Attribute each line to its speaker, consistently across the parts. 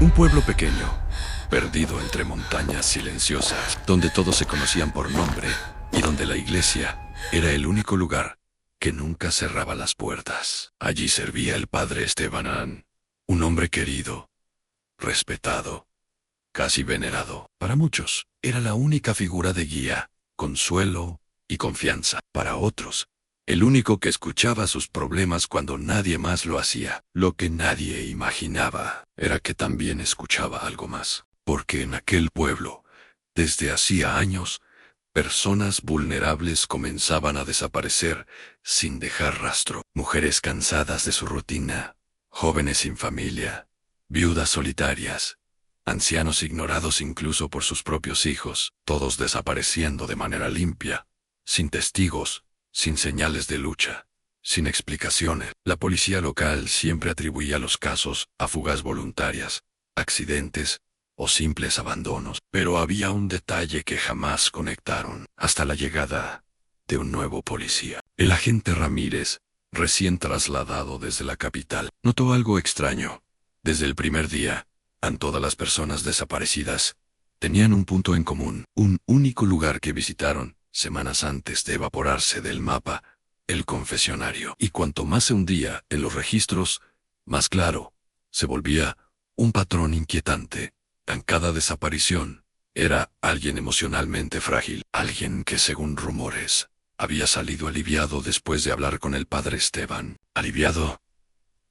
Speaker 1: Un pueblo pequeño, perdido entre montañas silenciosas, donde todos se conocían por nombre y donde la iglesia era el único lugar que nunca cerraba las puertas. Allí servía el padre Esteban, un hombre querido, respetado, casi venerado. Para muchos, era la única figura de guía, consuelo y confianza. Para otros, el único que escuchaba sus problemas cuando nadie más lo hacía. Lo que nadie imaginaba era que también escuchaba algo más. Porque en aquel pueblo, desde hacía años, personas vulnerables comenzaban a desaparecer sin dejar rastro. Mujeres cansadas de su rutina, jóvenes sin familia, viudas solitarias, ancianos ignorados incluso por sus propios hijos, todos desapareciendo de manera limpia, sin testigos, sin señales de lucha, sin explicaciones. La policía local siempre atribuía los casos a fugas voluntarias, accidentes o simples abandonos, pero había un detalle que jamás conectaron, hasta la llegada de un nuevo policía. El agente Ramírez, recién trasladado desde la capital, notó algo extraño. Desde el primer día, todas las personas desaparecidas tenían un punto en común, un único lugar que visitaron semanas antes de evaporarse del mapa: el confesionario. Y cuanto más se hundía en los registros, más claro se volvía un patrón inquietante. En cada desaparición era alguien emocionalmente frágil, alguien que, según rumores, había salido aliviado después de hablar con el padre Esteban. Aliviado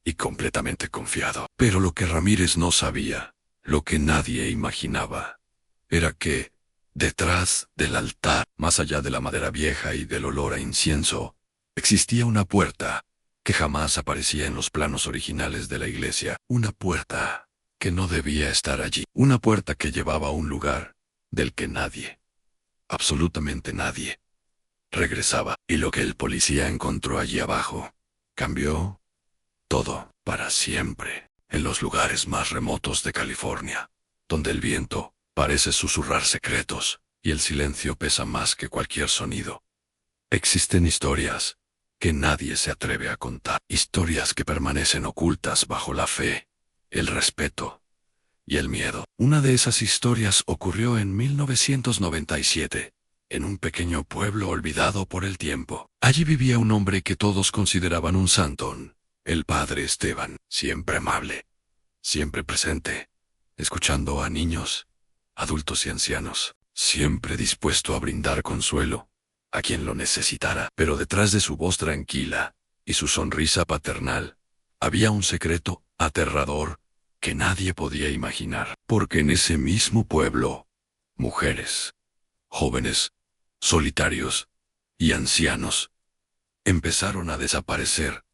Speaker 1: y completamente confiado. Pero lo que Ramírez no sabía, lo que nadie imaginaba, era que, detrás del altar, más allá de la madera vieja y del olor a incienso, existía una puerta que jamás aparecía en los planos originales de la iglesia. Una puerta que no debía estar allí. Una puerta que llevaba a un lugar del que nadie, absolutamente nadie, regresaba. Y lo que el policía encontró allí abajo cambió todo para siempre. En los lugares más remotos de California, donde el viento parece susurrar secretos y el silencio pesa más que cualquier sonido, existen historias que nadie se atreve a contar. Historias que permanecen ocultas bajo la fe, el respeto y el miedo. Una de esas historias ocurrió en 1997, en un pequeño pueblo olvidado por el tiempo. Allí vivía un hombre que todos consideraban un santo, el padre Esteban, siempre amable, siempre presente, escuchando a niños, adultos y ancianos, siempre dispuesto a brindar consuelo a quien lo necesitara. Pero detrás de su voz tranquila y su sonrisa paternal, había un secreto aterrador que nadie podía imaginar. Porque en ese mismo pueblo, mujeres, jóvenes, solitarios y ancianos empezaron a desaparecer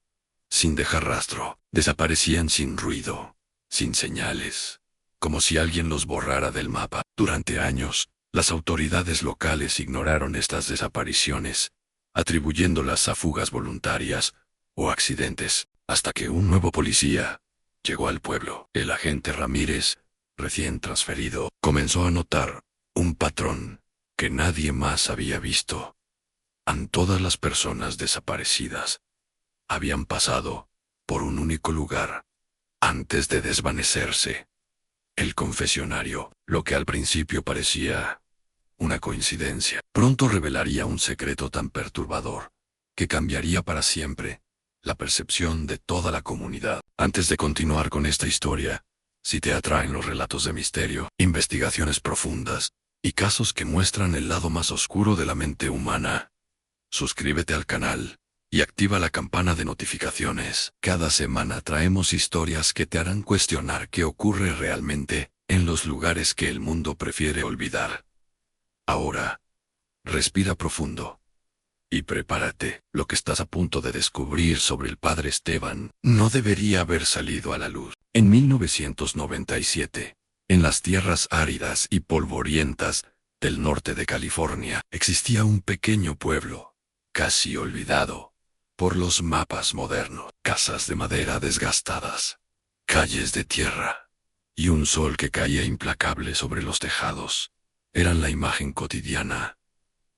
Speaker 1: sin dejar rastro. Desaparecían sin ruido, sin señales, como si alguien los borrara del mapa. Durante años, las autoridades locales ignoraron estas desapariciones, atribuyéndolas a fugas voluntarias o accidentes, hasta que un nuevo policía llegó al pueblo. El agente Ramírez, recién transferido, comenzó a notar un patrón que nadie más había visto. Todas las personas desaparecidas habían pasado por un único lugar antes de desvanecerse: el confesionario. Lo que al principio parecía una coincidencia, pronto revelaría un secreto tan perturbador que cambiaría para siempre la percepción de toda la comunidad. Antes de continuar con esta historia, si te atraen los relatos de misterio, investigaciones profundas y casos que muestran el lado más oscuro de la mente humana, suscríbete al canal y activa la campana de notificaciones. Cada semana traemos historias que te harán cuestionar qué ocurre realmente en los lugares que el mundo prefiere olvidar. Ahora, respira profundo y prepárate. Lo que estás a punto de descubrir sobre el padre Esteban no debería haber salido a la luz. En 1997, en las tierras áridas y polvorientas del norte de California, existía un pequeño pueblo, casi olvidado por los mapas modernos. Casas de madera desgastadas, calles de tierra y un sol que caía implacable sobre los tejados eran la imagen cotidiana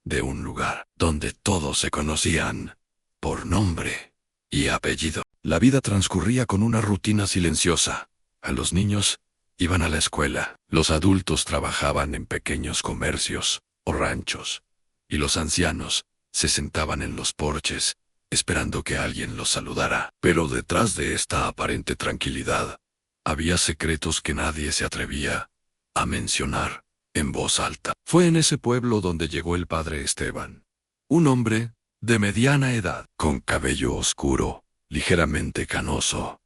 Speaker 1: de un lugar donde todos se conocían por nombre y apellido. La vida transcurría con una rutina silenciosa. A los niños iban a la escuela, los adultos trabajaban en pequeños comercios o ranchos, y los ancianos se sentaban en los porches, esperando que alguien los saludara. Pero detrás de esta aparente tranquilidad, había secretos que nadie se atrevía a mencionar en voz alta. Fue en ese pueblo donde llegó el padre Esteban, un hombre de mediana edad, con cabello oscuro, ligeramente canoso,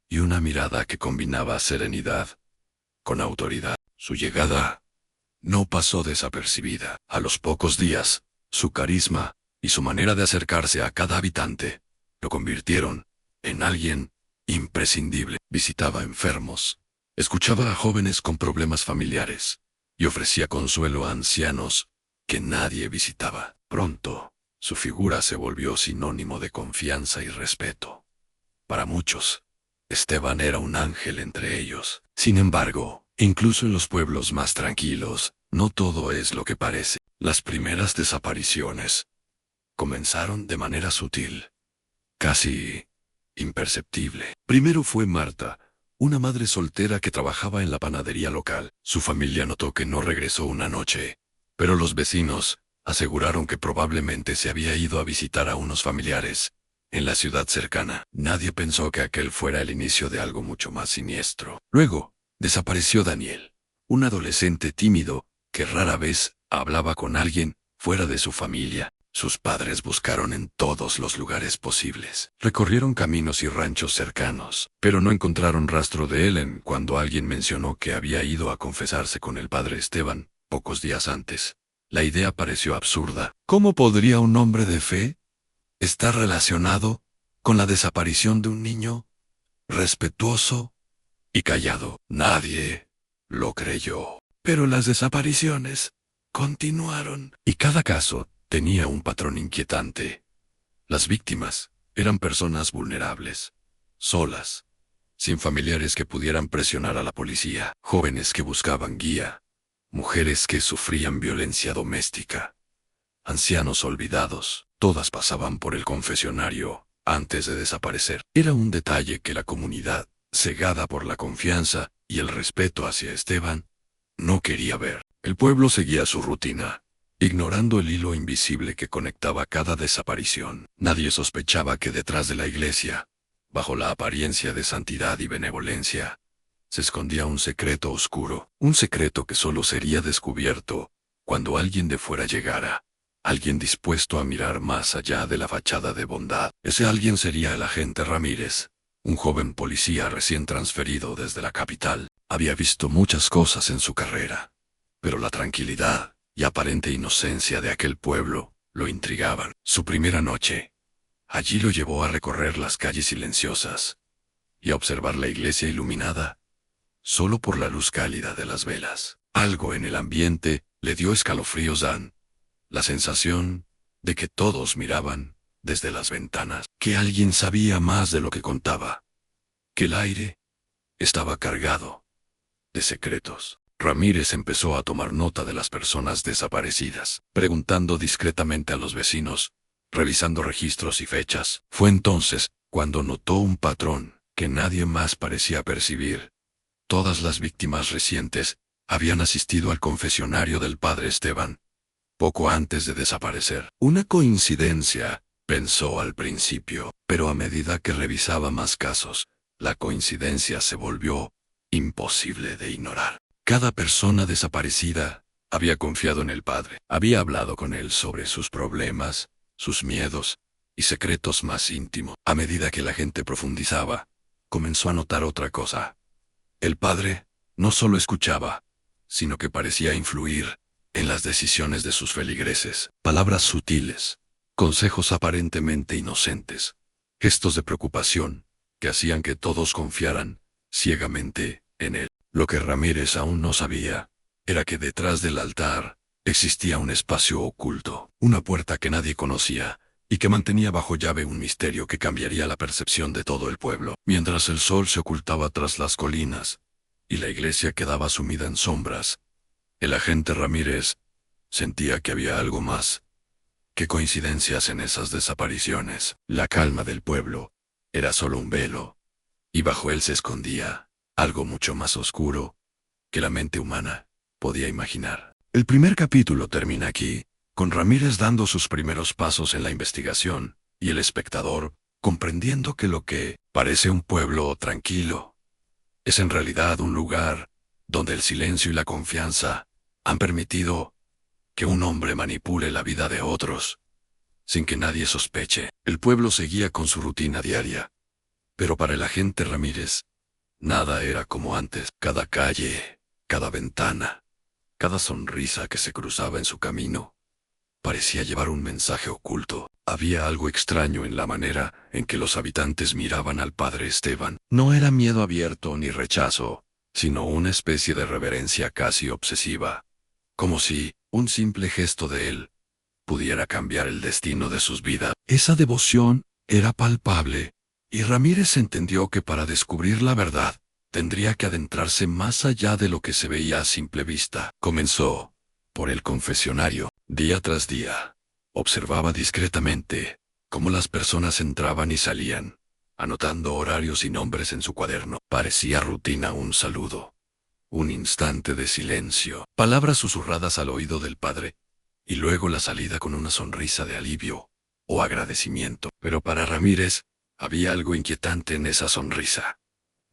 Speaker 1: y una mirada que combinaba serenidad con autoridad. Su llegada no pasó desapercibida. A los pocos días, su carisma y su manera de acercarse a cada habitante lo convirtieron en alguien imprescindible. Visitaba enfermos, escuchaba a jóvenes con problemas familiares y ofrecía consuelo a ancianos que nadie visitaba. Pronto, su figura se volvió sinónimo de confianza y respeto. Para muchos, Esteban era un ángel entre ellos. Sin embargo, incluso en los pueblos más tranquilos, no todo es lo que parece. Las primeras desapariciones comenzaron de manera sutil, casi imperceptible. Primero fue Marta, una madre soltera que trabajaba en la panadería local. Su familia notó que no regresó una noche, pero los vecinos aseguraron que probablemente se había ido a visitar a unos familiares en la ciudad cercana. Nadie pensó que aquel fuera el inicio de algo mucho más siniestro. Luego, desapareció Daniel, un adolescente tímido que rara vez hablaba con alguien fuera de su familia. Sus padres buscaron en todos los lugares posibles. Recorrieron caminos y ranchos cercanos, pero no encontraron rastro de él cuando alguien mencionó que había ido a confesarse con el padre Esteban pocos días antes. La idea pareció absurda. ¿Cómo podría un hombre de fe estar relacionado con la desaparición de un niño respetuoso y callado? Nadie lo creyó. Pero las desapariciones continuaron, y cada caso tenía un patrón inquietante. Las víctimas eran personas vulnerables, solas, sin familiares que pudieran presionar a la policía, jóvenes que buscaban guía, mujeres que sufrían violencia doméstica, ancianos olvidados. Todas pasaban por el confesionario antes de desaparecer. Era un detalle que la comunidad, cegada por la confianza y el respeto hacia Esteban, no quería ver. El pueblo seguía su rutina, ignorando el hilo invisible que conectaba cada desaparición. Nadie sospechaba que detrás de la iglesia, bajo la apariencia de santidad y benevolencia, se escondía un secreto oscuro, un secreto que solo sería descubierto cuando alguien de fuera llegara, alguien dispuesto a mirar más allá de la fachada de bondad. Ese alguien sería el agente Ramírez, un joven policía recién transferido desde la capital. Había visto muchas cosas en su carrera, pero la tranquilidad y aparente inocencia de aquel pueblo lo intrigaban. Su primera noche allí lo llevó a recorrer las calles silenciosas y a observar la iglesia iluminada solo por la luz cálida de las velas. Algo en el ambiente le dio escalofríos la sensación de que todos miraban desde las ventanas, que alguien sabía más de lo que contaba, que el aire estaba cargado de secretos. Ramírez empezó a tomar nota de las personas desaparecidas, preguntando discretamente a los vecinos, revisando registros y fechas. Fue entonces cuando notó un patrón que nadie más parecía percibir. Todas las víctimas recientes habían asistido al confesionario del padre Esteban poco antes de desaparecer. Una coincidencia, pensó al principio, pero a medida que revisaba más casos, la coincidencia se volvió imposible de ignorar. Cada persona desaparecida había confiado en el padre, había hablado con él sobre sus problemas, sus miedos y secretos más íntimos. A medida que la gente profundizaba, comenzó a notar otra cosa. El padre no solo escuchaba, sino que parecía influir en las decisiones de sus feligreses. Palabras sutiles, consejos aparentemente inocentes, gestos de preocupación que hacían que todos confiaran ciegamente en él. Lo que Ramírez aún no sabía era que detrás del altar existía un espacio oculto, una puerta que nadie conocía y que mantenía bajo llave un misterio que cambiaría la percepción de todo el pueblo. Mientras el sol se ocultaba tras las colinas y la iglesia quedaba sumida en sombras, el agente Ramírez sentía que había algo más que coincidencias en esas desapariciones. La calma del pueblo era solo un velo, y bajo él se escondía algo mucho más oscuro que la mente humana podía imaginar. El primer capítulo termina aquí, con Ramírez dando sus primeros pasos en la investigación, y el espectador comprendiendo que lo que parece un pueblo tranquilo es en realidad un lugar donde el silencio y la confianza han permitido que un hombre manipule la vida de otros sin que nadie sospeche. El pueblo seguía con su rutina diaria, pero para el agente Ramírez, nada era como antes. Cada calle, cada ventana, cada sonrisa que se cruzaba en su camino, parecía llevar un mensaje oculto. Había algo extraño en la manera en que los habitantes miraban al padre Esteban. No era miedo abierto ni rechazo, sino una especie de reverencia casi obsesiva, como si un simple gesto de él pudiera cambiar el destino de sus vidas. Esa devoción era palpable, y Ramírez entendió que para descubrir la verdad, tendría que adentrarse más allá de lo que se veía a simple vista. Comenzó por el confesionario. Día tras día, observaba discretamente cómo las personas entraban y salían, anotando horarios y nombres en su cuaderno. Parecía rutina un saludo, un instante de silencio, palabras susurradas al oído del padre, y luego la salida con una sonrisa de alivio o agradecimiento. Pero para Ramírez, había algo inquietante en esa sonrisa.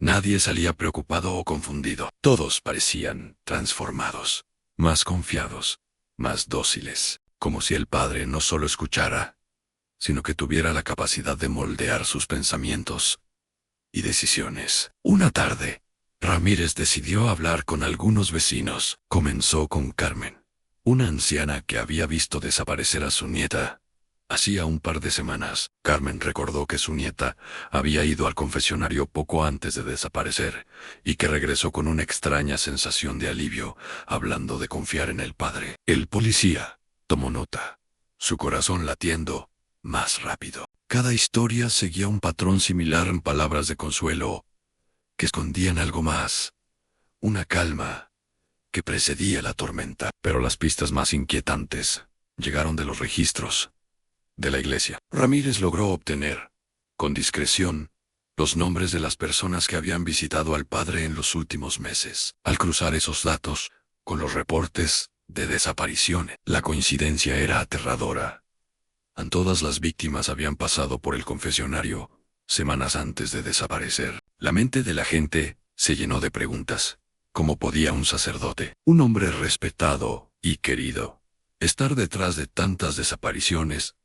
Speaker 1: Nadie salía preocupado o confundido. Todos parecían transformados, más confiados, más dóciles, como si el padre no solo escuchara, sino que tuviera la capacidad de moldear sus pensamientos y decisiones. Una tarde, Ramírez decidió hablar con algunos vecinos. Comenzó con Carmen, una anciana que había visto desaparecer a su nieta hacía un par de semanas. Carmen recordó que su nieta había ido al confesionario poco antes de desaparecer y que regresó con una extraña sensación de alivio, hablando de confiar en el padre. El policía tomó nota, su corazón latiendo más rápido. Cada historia seguía un patrón similar en palabras de consuelo que escondían algo más, una calma que precedía la tormenta. Pero las pistas más inquietantes llegaron de los registros de la iglesia. Ramírez logró obtener, con discreción, los nombres de las personas que habían visitado al padre en los últimos meses. Al cruzar esos datos con los reportes de desapariciones, la coincidencia era aterradora. Todas las víctimas habían pasado por el confesionario semanas antes de desaparecer. La mente de la gente se llenó de preguntas. ¿Cómo podía un sacerdote, un hombre respetado y querido, estar detrás de tantas desapariciones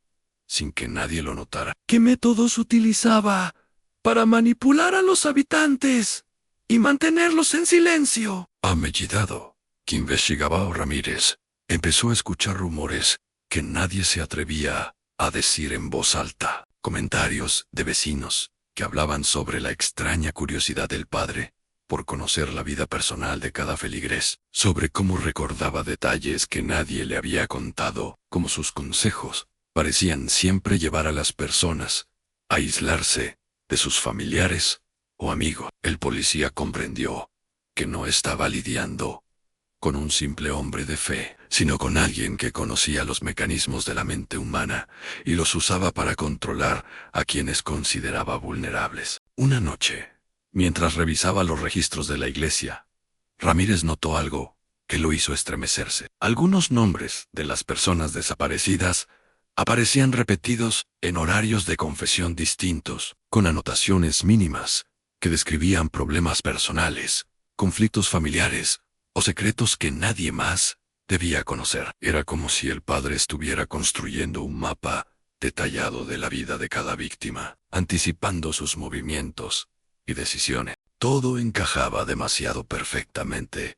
Speaker 1: sin que nadie lo notara? ¿Qué métodos utilizaba para manipular a los habitantes y mantenerlos en silencio? Amellidado, que investigaba a Ramírez, empezó a escuchar rumores que nadie se atrevía a decir en voz alta. Comentarios de vecinos que hablaban sobre la extraña curiosidad del padre por conocer la vida personal de cada feligrés, sobre cómo recordaba detalles que nadie le había contado, como sus consejos parecían siempre llevar a las personas a aislarse de sus familiares o amigos. El policía comprendió que no estaba lidiando con un simple hombre de fe, sino con alguien que conocía los mecanismos de la mente humana y los usaba para controlar a quienes consideraba vulnerables. Una noche, mientras revisaba los registros de la iglesia, Ramírez notó algo que lo hizo estremecerse. Algunos nombres de las personas desaparecidas aparecían repetidos en horarios de confesión distintos, con anotaciones mínimas que describían problemas personales, conflictos familiares o secretos que nadie más debía conocer. Era como si el padre estuviera construyendo un mapa detallado de la vida de cada víctima, anticipando sus movimientos y decisiones. Todo encajaba demasiado perfectamente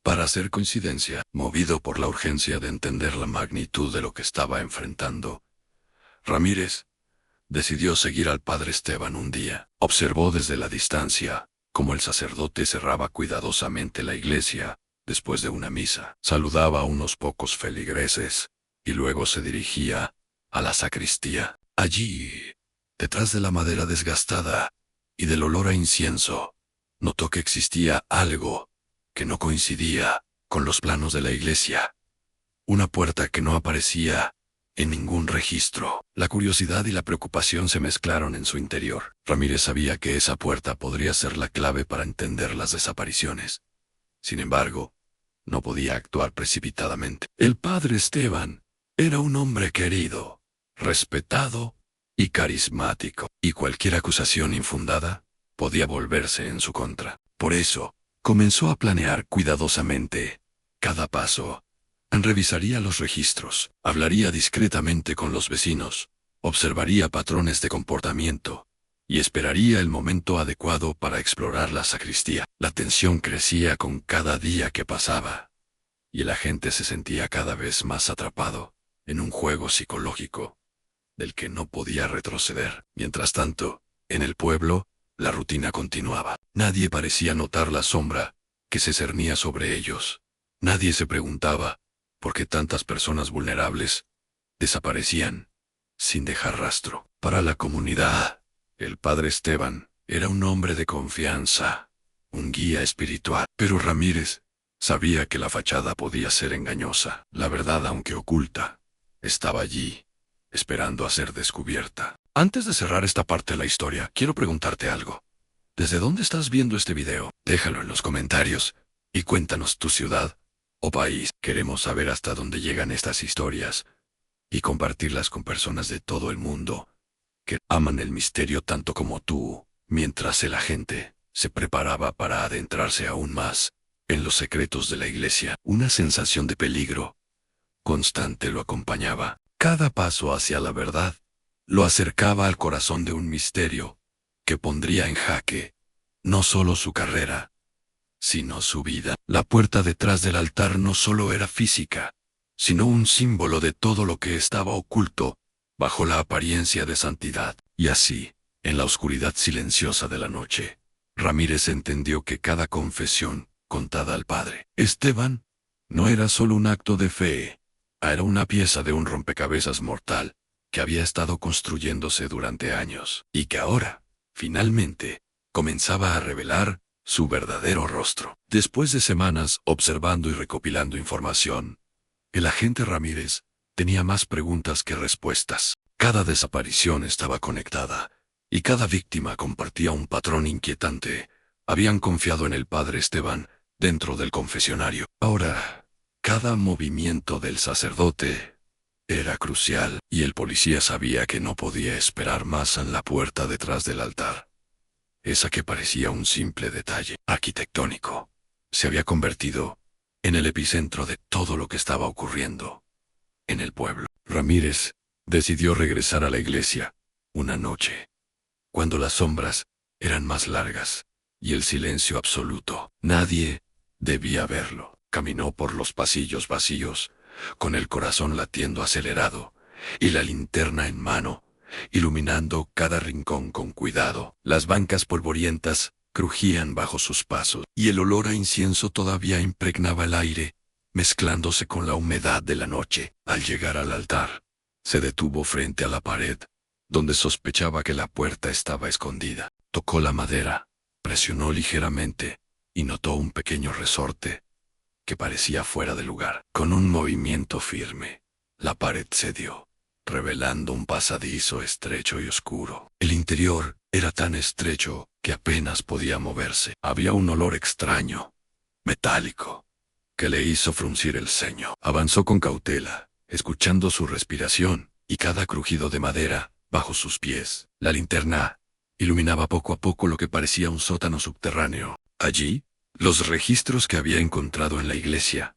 Speaker 1: para ser coincidencia. Movido por la urgencia de entender la magnitud de lo que estaba enfrentando, Ramírez decidió seguir al padre Esteban un día. Observó desde la distancia cómo el sacerdote cerraba cuidadosamente la iglesia después de una misa. Saludaba a unos pocos feligreses y luego se dirigía a la sacristía. Allí, detrás de la madera desgastada y del olor a incienso, notó que existía algo que no coincidía con los planos de la iglesia. Una puerta que no aparecía en ningún registro. La curiosidad y la preocupación se mezclaron en su interior. Ramírez sabía que esa puerta podría ser la clave para entender las desapariciones, Sin embargo, no podía actuar precipitadamente. El padre Esteban era un hombre querido, respetado y carismático, y cualquier acusación infundada podía volverse en su contra. Por eso, comenzó a planear cuidadosamente cada paso. Revisaría los registros, hablaría discretamente con los vecinos, observaría patrones de comportamiento y esperaría el momento adecuado para explorar la sacristía. La tensión crecía con cada día que pasaba, y el agente se sentía cada vez más atrapado en un juego psicológico del que no podía retroceder. Mientras tanto, en el pueblo, la rutina continuaba. Nadie parecía notar la sombra que se cernía sobre ellos. Nadie se preguntaba por qué tantas personas vulnerables desaparecían sin dejar rastro. Para la comunidad, el padre Esteban era un hombre de confianza, un guía espiritual. Pero Ramírez sabía que la fachada podía ser engañosa. La verdad, aunque oculta, estaba allí, esperando a ser descubierta. Antes de cerrar esta parte de la historia, quiero preguntarte algo. ¿Desde dónde estás viendo este video? Déjalo en los comentarios y cuéntanos tu ciudad o país. Queremos saber hasta dónde llegan estas historias y compartirlas con personas de todo el mundo que aman el misterio tanto como tú. Mientras el agente se preparaba para adentrarse aún más en los secretos de la iglesia, una sensación de peligro constante lo acompañaba. Cada paso hacia la verdad lo acercaba al corazón de un misterio que pondría en jaque no solo su carrera, sino su vida. La puerta detrás del altar no solo era física, sino un símbolo de todo lo que estaba oculto bajo la apariencia de santidad. Y así, en la oscuridad silenciosa de la noche, Ramírez entendió que cada confesión contada al padre Esteban no era solo un acto de fe, era una pieza de un rompecabezas mortal que había estado construyéndose durante años y que ahora, finalmente, comenzaba a revelar su verdadero rostro. Después de semanas observando y recopilando información, el agente Ramírez tenía más preguntas que respuestas. Cada desaparición estaba conectada, y cada víctima compartía un patrón inquietante. Habían confiado en el padre Esteban dentro del confesionario. Ahora, cada movimiento del sacerdote era crucial, y el policía sabía que no podía esperar más en la puerta detrás del altar. Esa que parecía un simple detalle arquitectónico se había convertido en el epicentro de todo lo que estaba ocurriendo en el pueblo. Ramírez decidió regresar a la iglesia una noche, cuando las sombras eran más largas y el silencio absoluto. Nadie debía verlo. Caminó por los pasillos vacíos, con el corazón latiendo acelerado y la linterna en mano, iluminando cada rincón con cuidado. Las bancas polvorientas crujían bajo sus pasos, y el olor a incienso todavía impregnaba el aire, mezclándose con la humedad de la noche. Al llegar al altar, se detuvo frente a la pared, donde sospechaba que la puerta estaba escondida. Tocó la madera, presionó ligeramente, y notó un pequeño resorte que parecía fuera de lugar. Con un movimiento firme, la pared cedió, revelando un pasadizo estrecho y oscuro. El interior era tan estrecho que apenas podía moverse. Había un olor extraño, metálico, que le hizo fruncir el ceño. Avanzó con cautela, escuchando su respiración y cada crujido de madera bajo sus pies. La linterna iluminaba poco a poco lo que parecía un sótano subterráneo. Allí, los registros que había encontrado en la iglesia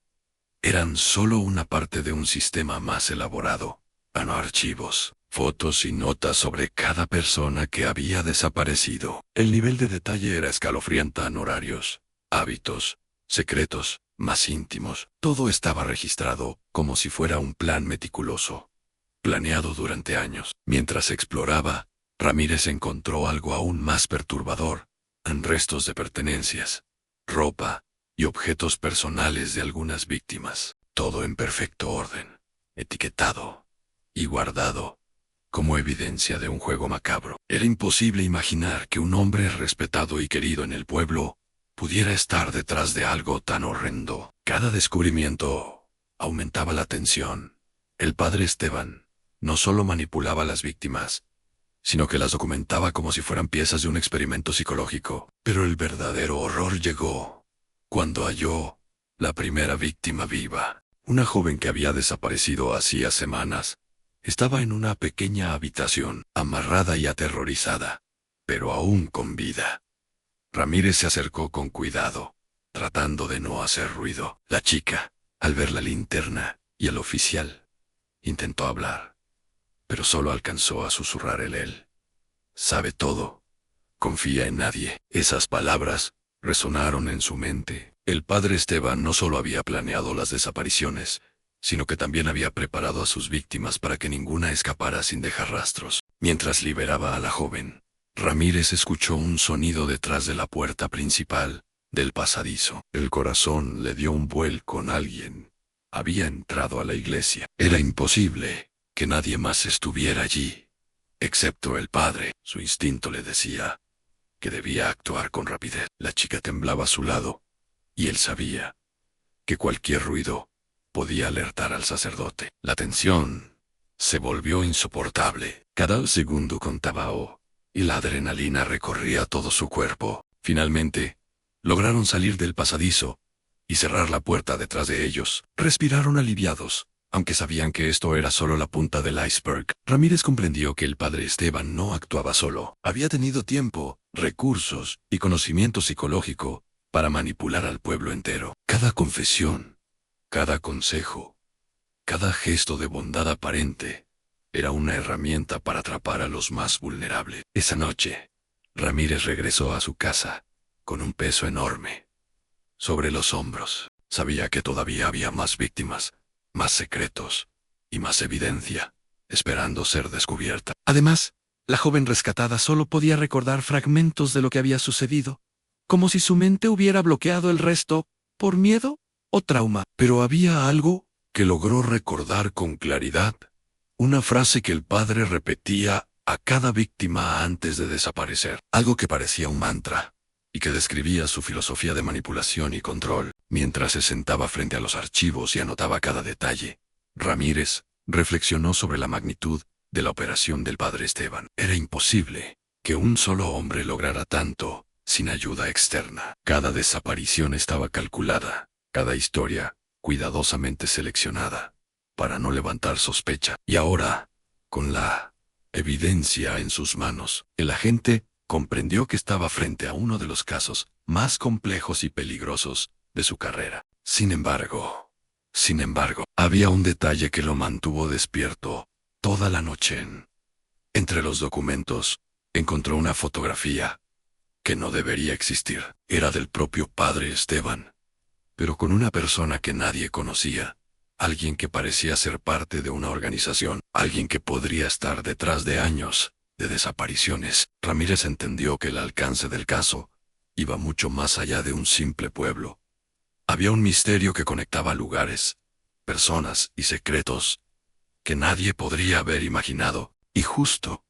Speaker 1: eran solo una parte de un sistema más elaborado. Archivos, fotos y notas sobre cada persona que había desaparecido. El nivel de detalle era escalofriante. Horarios, hábitos, secretos, más íntimos. Todo estaba registrado como si fuera un plan meticuloso, planeado durante años. Mientras exploraba, Ramírez encontró algo aún más perturbador: restos de pertenencias, ropa y objetos personales de algunas víctimas. Todo en perfecto orden, etiquetado y guardado como evidencia de un juego macabro. Era imposible imaginar que un hombre respetado y querido en el pueblo pudiera estar detrás de algo tan horrendo. Cada descubrimiento aumentaba la tensión. El padre Esteban no solo manipulaba a las víctimas, sino que las documentaba como si fueran piezas de un experimento psicológico. Pero el verdadero horror llegó cuando halló la primera víctima viva. Una joven que había desaparecido hacía semanas. Estaba en una pequeña habitación, amarrada y aterrorizada, pero aún con vida. Ramírez se acercó con cuidado, tratando de no hacer ruido. La chica, al ver la linterna y al oficial, intentó hablar, pero solo alcanzó a susurrar él. Sabe todo. Confía en nadie. Esas palabras resonaron en su mente. El padre Esteban no solo había planeado las desapariciones, sino que también había preparado a sus víctimas para que ninguna escapara sin dejar rastros. Mientras liberaba a la joven, Ramírez escuchó un sonido detrás de la puerta principal del pasadizo. El corazón le dio un vuelco. Alguien había entrado a la iglesia. Era imposible que nadie más estuviera allí, excepto el padre. Su instinto le decía que debía actuar con rapidez. La chica temblaba a su lado, y él sabía que cualquier ruido podía alertar al sacerdote. La tensión se volvió insoportable. Cada segundo contaba y la adrenalina recorría todo su cuerpo. Finalmente, lograron salir del pasadizo y cerrar la puerta detrás de ellos. Respiraron aliviados, aunque sabían que esto era solo la punta del iceberg. Ramírez comprendió que el padre Esteban no actuaba solo. Había tenido tiempo, recursos y conocimiento psicológico para manipular al pueblo entero. Cada confesión, cada consejo, cada gesto de bondad aparente era una herramienta para atrapar a los más vulnerables. Esa noche, Ramírez regresó a su casa con un peso enorme sobre los hombros. Sabía que todavía había más víctimas, más secretos y más evidencia esperando ser descubierta. Además, la joven rescatada solo podía recordar fragmentos de lo que había sucedido, como si su mente hubiera bloqueado el resto por miedo o trauma. Pero había algo que logró recordar con claridad. Una frase que el padre repetía a cada víctima antes de desaparecer. Algo que parecía un mantra y que describía su filosofía de manipulación y control. Mientras se sentaba frente a los archivos y anotaba cada detalle, Ramírez reflexionó sobre la magnitud de la operación del padre Esteban. Era imposible que un solo hombre lograra tanto sin ayuda externa. Cada desaparición estaba calculada, cada historia cuidadosamente seleccionada, para no levantar sospecha. Y ahora, con la evidencia en sus manos, el agente comprendió que estaba frente a uno de los casos más complejos y peligrosos de su carrera. Sin embargo, había un detalle que lo mantuvo despierto toda la noche. Entre los documentos, encontró una fotografía que no debería existir. Era del propio padre Esteban, pero con una persona que nadie conocía. Alguien que parecía ser parte de una organización, alguien que podría estar detrás de años de desapariciones. Ramírez entendió que el alcance del caso iba mucho más allá de un simple pueblo. Había un misterio que conectaba lugares, personas y secretos que nadie podría haber imaginado. Y justo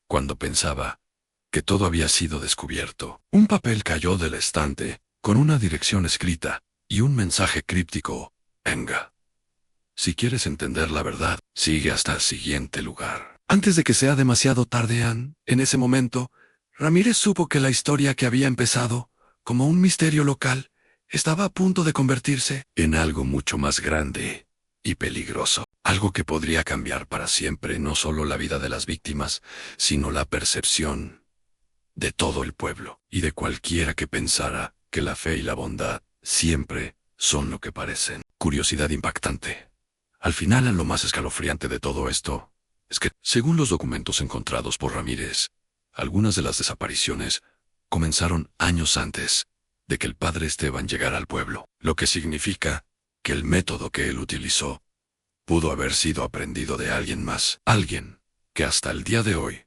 Speaker 1: cuando pensaba que todo había sido descubierto, un papel cayó del estante con una dirección escrita y un mensaje críptico. Venga. Si quieres entender la verdad, sigue hasta el siguiente lugar. Antes de que sea demasiado tarde, en ese momento, Ramírez supo que la historia que había empezado como un misterio local estaba a punto de convertirse en algo mucho más grande y peligroso. Algo que podría cambiar para siempre no solo la vida de las víctimas, sino la percepción de todo el pueblo y de cualquiera que pensara que la fe y la bondad siempre son lo que parecen. Curiosidad impactante. Al final, lo más escalofriante de todo esto es que, según los documentos encontrados por Ramírez, algunas de las desapariciones comenzaron años antes de que el padre Esteban llegara al pueblo, lo que significa que el método que él utilizó pudo haber sido aprendido de alguien más, alguien que hasta el día de hoy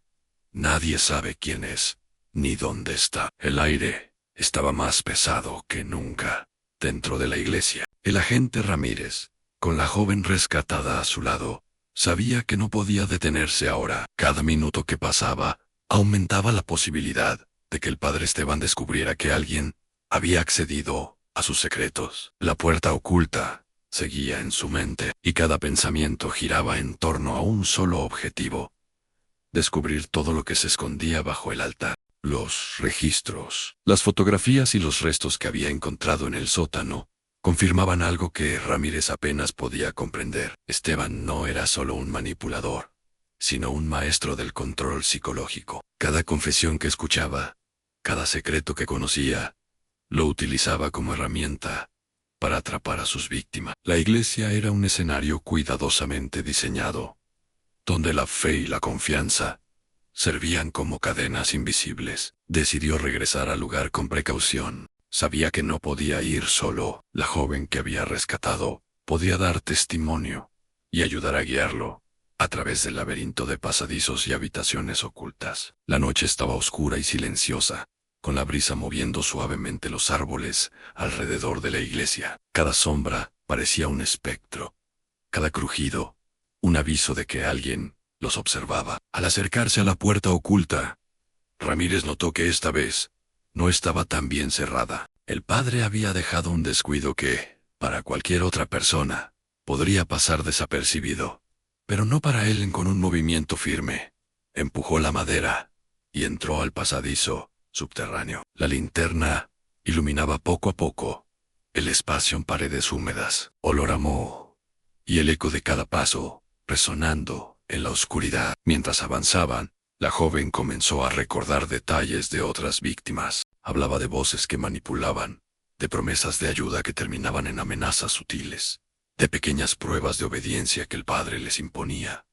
Speaker 1: nadie sabe quién es ni dónde está. El aire estaba más pesado que nunca dentro de la iglesia. El agente Ramírez, con la joven rescatada a su lado, sabía que no podía detenerse ahora. Cada minuto que pasaba aumentaba la posibilidad de que el padre Esteban descubriera que alguien había accedido a sus secretos. La puerta oculta seguía en su mente, y cada pensamiento giraba en torno a un solo objetivo: descubrir todo lo que se escondía bajo el altar. Los registros, las fotografías y los restos que había encontrado en el sótano confirmaban algo que Ramírez apenas podía comprender. Esteban no era solo un manipulador, sino un maestro del control psicológico. Cada confesión que escuchaba, cada secreto que conocía, lo utilizaba como herramienta para atrapar a sus víctimas. La iglesia era un escenario cuidadosamente diseñado, donde la fe y la confianza servían como cadenas invisibles. Decidió regresar al lugar con precaución. Sabía que no podía ir solo. La joven que había rescatado podía dar testimonio y ayudar a guiarlo a través del laberinto de pasadizos y habitaciones ocultas. La noche estaba oscura y silenciosa, con la brisa moviendo suavemente los árboles alrededor de la iglesia. Cada sombra parecía un espectro, cada crujido un aviso de que alguien los observaba. Al acercarse a la puerta oculta, Ramírez notó que esta vez no estaba tan bien cerrada. El padre había dejado un descuido que, para cualquier otra persona, podría pasar desapercibido, pero no para él. Con un movimiento firme, empujó la madera y entró al pasadizo subterráneo. La linterna iluminaba poco a poco el espacio en paredes húmedas, olor a moho y el eco de cada paso resonando en la oscuridad. Mientras avanzaban, la joven comenzó a recordar detalles de otras víctimas. Hablaba de voces que manipulaban, de promesas de ayuda que terminaban en amenazas sutiles, de pequeñas pruebas de obediencia que el padre les imponía.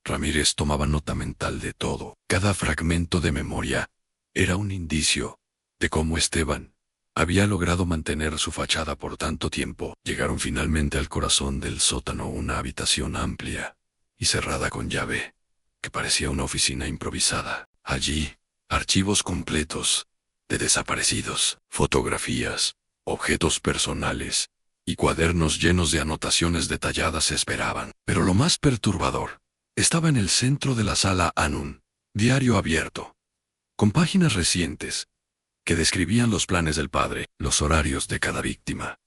Speaker 1: Ramírez tomaba nota mental de todo. Cada fragmento de memoria era un indicio de cómo Esteban había logrado mantener su fachada por tanto tiempo. Llegaron finalmente al corazón del sótano, una habitación amplia y cerrada con llave, que parecía una oficina improvisada. Allí, archivos completos de desaparecidos, fotografías, objetos personales y cuadernos llenos de anotaciones detalladas esperaban. Pero lo más perturbador estaba en el centro de la sala. Un diario abierto, con páginas recientes, que describían los planes del padre, los horarios de cada víctima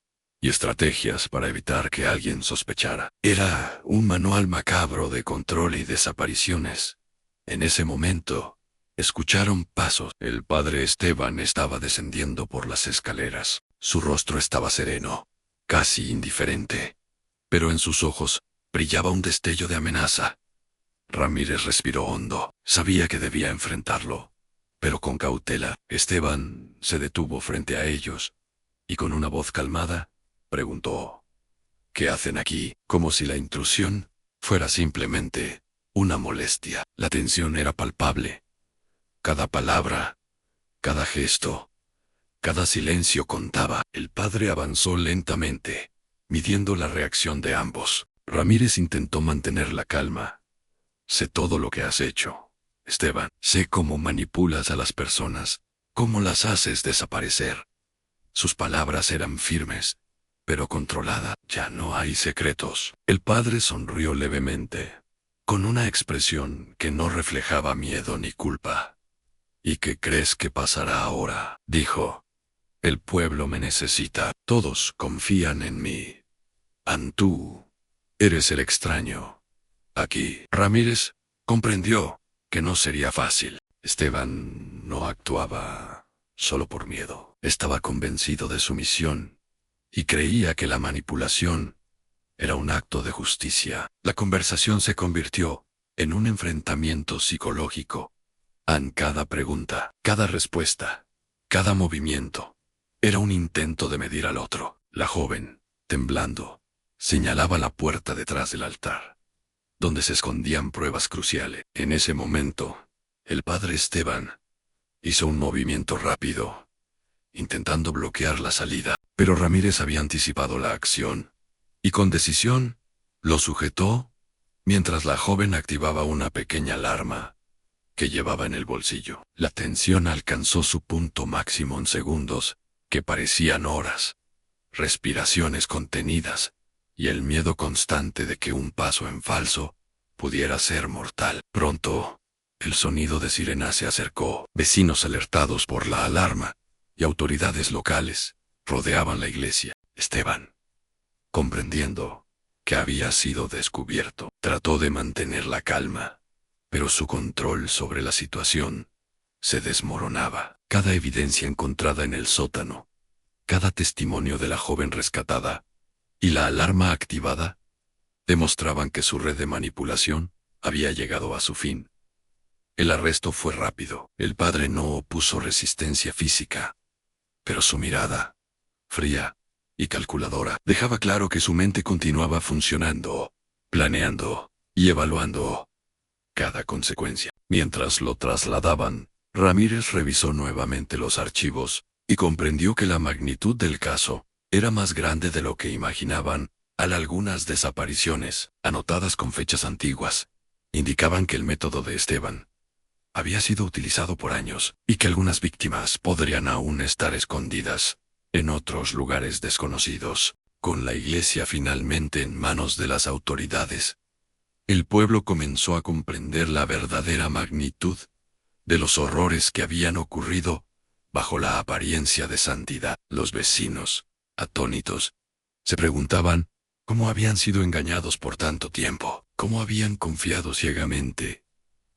Speaker 1: y estrategias para evitar que alguien sospechara. Era un manual macabro de control y desapariciones. En ese momento, escucharon pasos. El padre Esteban estaba descendiendo por las escaleras. Su rostro estaba sereno, casi indiferente, pero en sus ojos brillaba un destello de amenaza. Ramírez respiró hondo. Sabía que debía enfrentarlo, pero con cautela. Esteban se detuvo frente a ellos y con una voz calmada preguntó: ¿qué hacen aquí? Como si la intrusión fuera simplemente una molestia. La tensión era palpable. Cada palabra, cada gesto, cada silencio contaba. El padre avanzó lentamente, midiendo la reacción de ambos. Ramírez intentó mantener la calma. Sé todo lo que has hecho, Esteban. Sé cómo manipulas a las personas, cómo las haces desaparecer. Sus palabras eran firmes, pero controladas. Ya no hay secretos. El padre sonrió levemente, con una expresión que no reflejaba miedo ni culpa. ¿Y qué crees que pasará ahora? Dijo. El pueblo me necesita. Todos confían en mí. Tú eres el extraño aquí. Ramírez comprendió que no sería fácil. Esteban no actuaba solo por miedo. Estaba convencido de su misión y creía que la manipulación era un acto de justicia. La conversación se convirtió en un enfrentamiento psicológico. Cada pregunta, cada respuesta, cada movimiento era un intento de medir al otro. La joven, temblando, señalaba la puerta detrás del altar, donde se escondían pruebas cruciales. En ese momento, el padre Esteban hizo un movimiento rápido, intentando bloquear la salida, pero Ramírez había anticipado la acción, y con decisión, lo sujetó, mientras la joven activaba una pequeña alarma que llevaba en el bolsillo. La tensión alcanzó su punto máximo en segundos, que parecían horas. Respiraciones contenidas, y el miedo constante de que un paso en falso pudiera ser mortal. Pronto, el sonido de sirena se acercó. Vecinos alertados por la alarma y autoridades locales rodeaban la iglesia. Esteban, comprendiendo que había sido descubierto, trató de mantener la calma, pero su control sobre la situación se desmoronaba. Cada evidencia encontrada en el sótano, cada testimonio de la joven rescatada y la alarma activada demostraban que su red de manipulación había llegado a su fin. El arresto fue rápido. El padre no opuso resistencia física, pero su mirada, fría y calculadora, dejaba claro que su mente continuaba funcionando, planeando y evaluando cada consecuencia. Mientras lo trasladaban, Ramírez revisó nuevamente los archivos y comprendió que la magnitud del caso era más grande de lo que imaginaban. Algunas desapariciones, anotadas con fechas antiguas, indicaban que el método de Esteban había sido utilizado por años y que algunas víctimas podrían aún estar escondidas en otros lugares desconocidos. Con la iglesia finalmente en manos de las autoridades, el pueblo comenzó a comprender la verdadera magnitud de los horrores que habían ocurrido bajo la apariencia de santidad. Los vecinos, atónitos, se preguntaban cómo habían sido engañados por tanto tiempo, cómo habían confiado ciegamente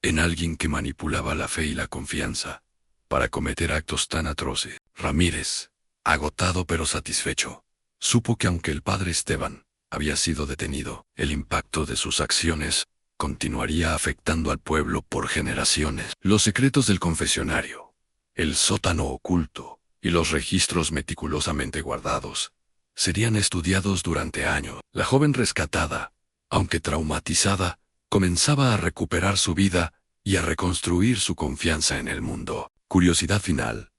Speaker 1: en alguien que manipulaba la fe y la confianza para cometer actos tan atroces. Ramírez, agotado pero satisfecho, supo que aunque el padre Esteban había sido detenido, el impacto de sus acciones continuaría afectando al pueblo por generaciones. Los secretos del confesionario, el sótano oculto y los registros meticulosamente guardados serían estudiados durante años. La joven rescatada, aunque traumatizada, comenzaba a recuperar su vida y a reconstruir su confianza en el mundo. Curiosidad final,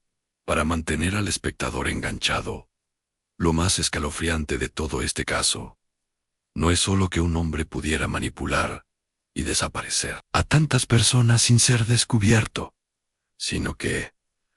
Speaker 1: para mantener al espectador enganchado. Lo más escalofriante de todo este caso no es solo que un hombre pudiera manipular y desaparecer a tantas personas sin ser descubierto, sino que,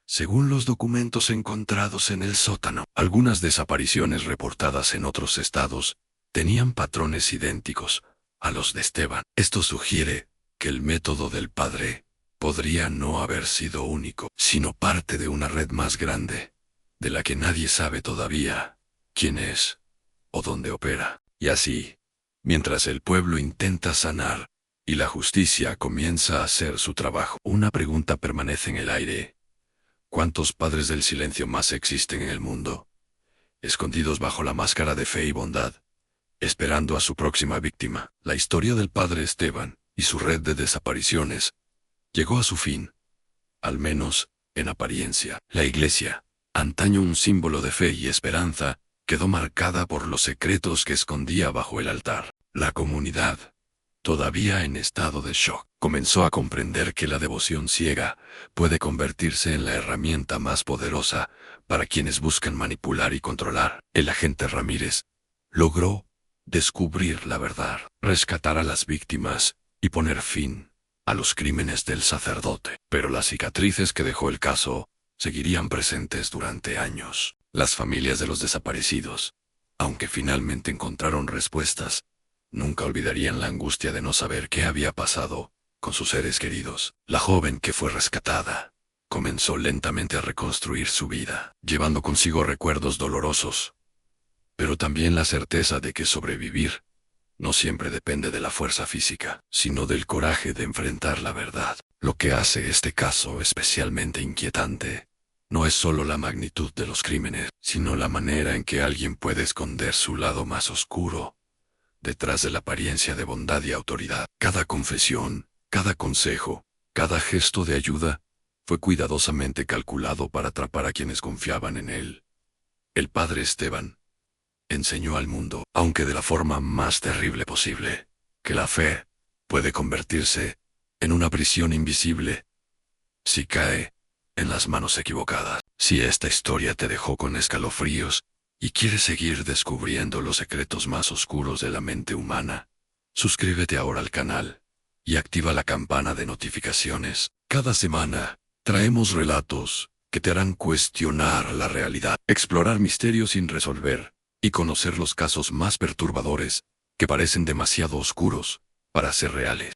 Speaker 1: según los documentos encontrados en el sótano, algunas desapariciones reportadas en otros estados tenían patrones idénticos a los de Esteban. Esto sugiere que el método del padre podría no haber sido único, sino parte de una red más grande, de la que nadie sabe todavía quién es o dónde opera. Y así, mientras el pueblo intenta sanar y la justicia comienza a hacer su trabajo, una pregunta permanece en el aire. ¿Cuántos padres del silencio más existen en el mundo, escondidos bajo la máscara de fe y bondad, esperando a su próxima víctima? La historia del padre Esteban y su red de desapariciones llegó a su fin, al menos en apariencia. La iglesia, antaño un símbolo de fe y esperanza, quedó marcada por los secretos que escondía bajo el altar. La comunidad, todavía en estado de shock, comenzó a comprender que la devoción ciega puede convertirse en la herramienta más poderosa para quienes buscan manipular y controlar. El agente Ramírez logró descubrir la verdad, rescatar a las víctimas y poner fin a los crímenes del sacerdote. Pero las cicatrices que dejó el caso seguirían presentes durante años. Las familias de los desaparecidos, aunque finalmente encontraron respuestas, nunca olvidarían la angustia de no saber qué había pasado con sus seres queridos. La joven que fue rescatada comenzó lentamente a reconstruir su vida, llevando consigo recuerdos dolorosos, pero también la certeza de que sobrevivir no siempre depende de la fuerza física, sino del coraje de enfrentar la verdad. Lo que hace este caso especialmente inquietante no es solo la magnitud de los crímenes, sino la manera en que alguien puede esconder su lado más oscuro detrás de la apariencia de bondad y autoridad. Cada confesión, cada consejo, cada gesto de ayuda fue cuidadosamente calculado para atrapar a quienes confiaban en él. El padre Esteban enseñó al mundo, aunque de la forma más terrible posible, que la fe puede convertirse en una prisión invisible si cae en las manos equivocadas. Si esta historia te dejó con escalofríos y quieres seguir descubriendo los secretos más oscuros de la mente humana, suscríbete ahora al canal y activa la campana de notificaciones. Cada semana traemos relatos que te harán cuestionar la realidad, explorar misterios sin resolver y conocer los casos más perturbadores que parecen demasiado oscuros para ser reales.